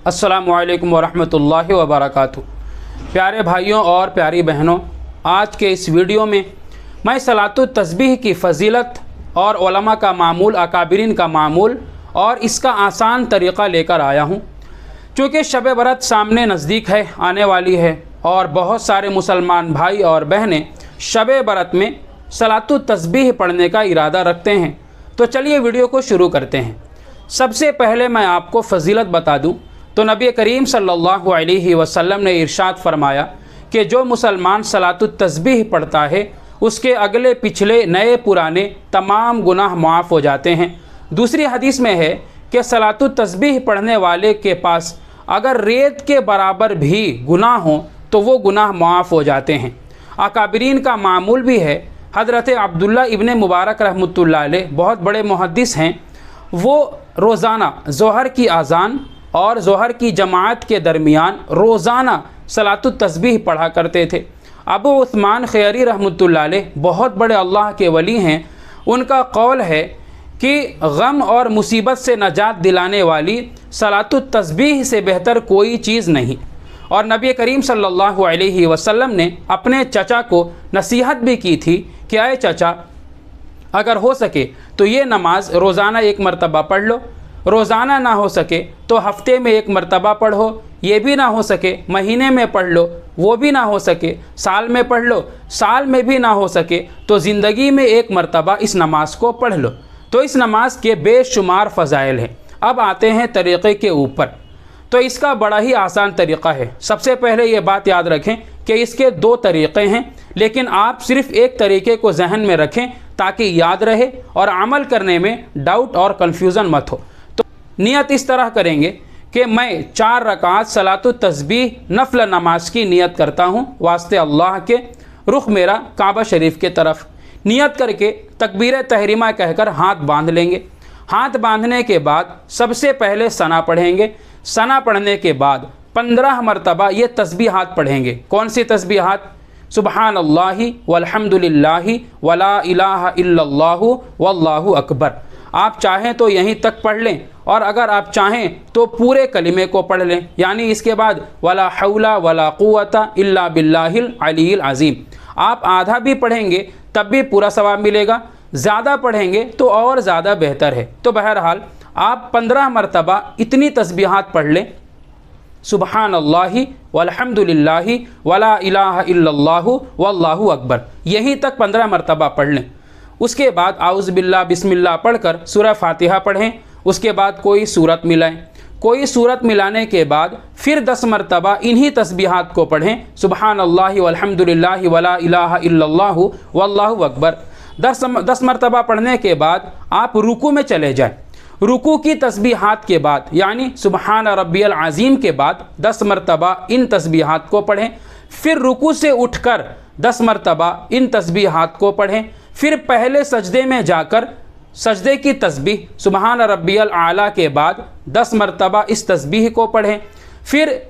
अस्सलामु अलैकुम वरहमतुल्लाहि वबरकातुहू। प्यारे भाइयों और प्यारी बहनों, आज के इस वीडियो में मैं सलातुत तस्बीह की फ़जीलत और उलमा का मामूल, अकाबिरीन का मामूल और इसका आसान तरीक़ा लेकर आया हूँ। चूँकि शब बरत सामने नज़दीक है, आने वाली है और बहुत सारे मुसलमान भाई और बहनें शब बरत में सलातुत तस्बीह पढ़ने का इरादा रखते हैं। तो चलिए वीडियो को शुरू करते हैं। सबसे पहले मैं आपको फ़जीलत बता दूं तो नबी करीम सल्लल्लाहु अलैहि वसल्लम ने इरशाद फरमाया कि जो मुसलमान सलातुत तस्बीह पढ़ता है उसके अगले पिछले नए पुराने तमाम गुनाह माफ़ हो जाते हैं। दूसरी हदीस में है कि सलातुत तस्बीह पढ़ने वाले के पास अगर रेत के बराबर भी गुनाह हो तो वो गुनाह माफ़ हो जाते हैं। अकाबिरीन का मामूल भी है। हज़रत अब्दुल्ला इब्ने मुबारक रहमतुल्लाह अलैह बहुत बड़े मुहद्दिस हैं। वो रोज़ाना ज़ोहर की अज़ान और ज़ोहर की जमात के दरमियान रोज़ाना सलातुत तस्बीह पढ़ा करते थे। अबू उस्मान खैरी रहमतुल्लाह अलैह बहुत बड़े अल्लाह के वली हैं। उनका कौल है कि गम और मुसीबत से नजात दिलाने वाली सलातुत तस्बीह से बेहतर कोई चीज़ नहीं। और नबी करीम सल्लल्लाहु अलैहि वसल्लम ने अपने चचा को नसीहत भी की थी कि आए चचा, अगर हो सके तो ये नमाज रोज़ाना एक मरतबा पढ़ लो, रोज़ाना ना हो सके तो हफ्ते में एक मरतबा पढ़ो, ये भी ना हो सके महीने में पढ़ लो, वो भी ना हो सके साल में पढ़ लो, साल में भी ना हो सके तो ज़िंदगी में एक मरतबा इस नमाज को पढ़ लो। तो इस नमाज के बेशुमार फ़ज़ाइल हैं। अब आते हैं तरीक़े के ऊपर। तो इसका बड़ा ही आसान तरीक़ा है। सबसे पहले ये बात याद रखें कि इसके दो तरीक़े हैं, लेकिन आप सिर्फ़ एक तरीक़े को जहन में रखें ताकि याद रहे और अमल करने में डाउट और कन्फ्यूज़न मत हो। तो नियत इस तरह करेंगे कि मैं 4 रकात सलातुत तस्बीह नफल नमाज की नियत करता हूँ वास्ते अल्लाह के। रुख मेरा काबा शरीफ के तरफ नियत करके तकबीर तहरीमा कहकर हाथ बांध लेंगे। हाथ बांधने के बाद सबसे पहले सना पढ़ेंगे। सना पढ़ने के बाद 15 मरतबा ये तस्बीहात पढ़ेंगे। कौन सी तस्बीहात? सुबहानल्लाहि वल्हम्दुलिल्लाहि वला इलाहा इल्लल्लाहु वल्लाहु अकबर। आप चाहें तो यहीं तक पढ़ लें और अगर आप चाहें तो पूरे कलिमे को पढ़ लें, यानी इसके बाद वला हौला वला कुव्वता इल्ला बिल्लाहिल अलील अज़ीम। आप आधा भी पढ़ेंगे तब भी पूरा सवाब मिलेगा, ज़्यादा पढ़ेंगे तो और ज़्यादा बेहतर है। तो बहरहाल आप 15 मरतबा इतनी तस्बीहात पढ़ लें, सुबहानल्लाहि वल्हम्दुलिल्लाहि वला इलाहा इल्लल्लाहु वल्लाहु अकबर, यहीं तक 15 मरतबा पढ़ लें। उसके बाद आउज़ु बिल्लाह बिस्मिल्लाह पढ़कर सूरह फातिहा पढ़ें। उसके बाद कोई सूरत मिलाएं। कोई सूरत मिलाने के बाद फिर 10 मरतबा इन्हीं तस्बीहात को पढ़ें, सुबहानल्लाहि वल्हम्दुलिल्लाहि वला इलाहा इल्लल्लाहु वल्लाहु अकबर। 10 मरतबा पढ़ने के बाद आप रुकू में चले जाएं। रुकू की तस्बीहात के बाद यानी सुबहान रब्बियल अज़ीम के बाद 10 मरतबा इन तस्बीहात को पढ़ें। फिर रुकू से उठकर 10 मरतबा इन तस्बीहात को पढ़ें। फिर पहले सजदे में जाकर सजदे की तस्बीह सुबहान रब्बियल आला के बाद 10 मरतबा इस तस्बीह को पढ़ें। फिर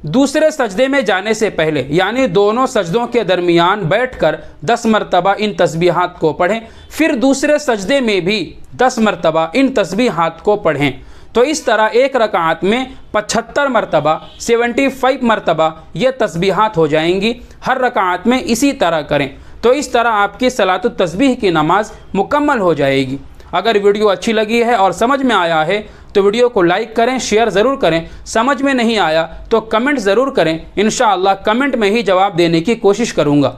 दूसरे सजदे में जाने से पहले यानी दोनों सजदों के दरमियान बैठकर 10 मरतबा इन तस्बीहात को पढ़ें। फिर दूसरे सजदे में भी 10 मरतबा इन तस्बीहात को पढ़ें। तो इस तरह एक रकात में 75 मरतबा 75 मरतबा ये तस्बीहात हो जाएंगी। हर रकात में इसी तरह करें तो इस तरह आपकी सलातुत तस्बीह की नमाज मुकम्मल हो जाएगी। अगर वीडियो अच्छी लगी है और समझ में आया है तो वीडियो को लाइक करें, शेयर ज़रूर करें। समझ में नहीं आया तो कमेंट ज़रूर करें। इंशाअल्लाह कमेंट में ही जवाब देने की कोशिश करूँगा।